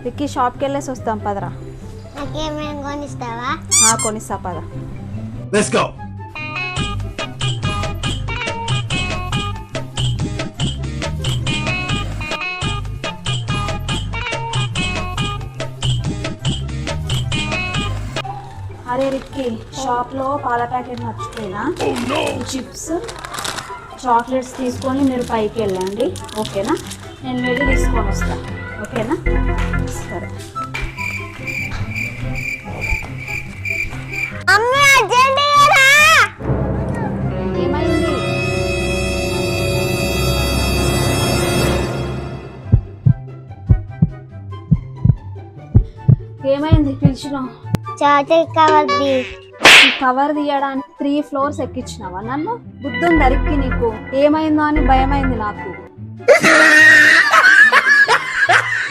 విక్కీ షాప్కి వెళ్ళేసి వస్తాం పదరా. నాకేమైనా కొనిస్తావా? కొనిస్తా పద. Let's go. అరే రిక్కీ, షాప్లో పాల ప్యాకెట్ మర్చిపోయినా. చిప్స్ చాక్లెట్స్ తీసుకొని మీరు పైకి వెళ్ళండి, ఓకేనా? నేను వెళ్ళి తీసుకొని వస్తాను, ఓకేనా? సరే. ఏమైంది? ఏమైంది పిలిచినావు? చాక్లెట్ కవర్ తీయడానికి 3 floors ఎక్కించినావా నన్ను? బుద్ధుంది రిక్కీ నీకు? ఏమైందో అని భయమైంది నాకు.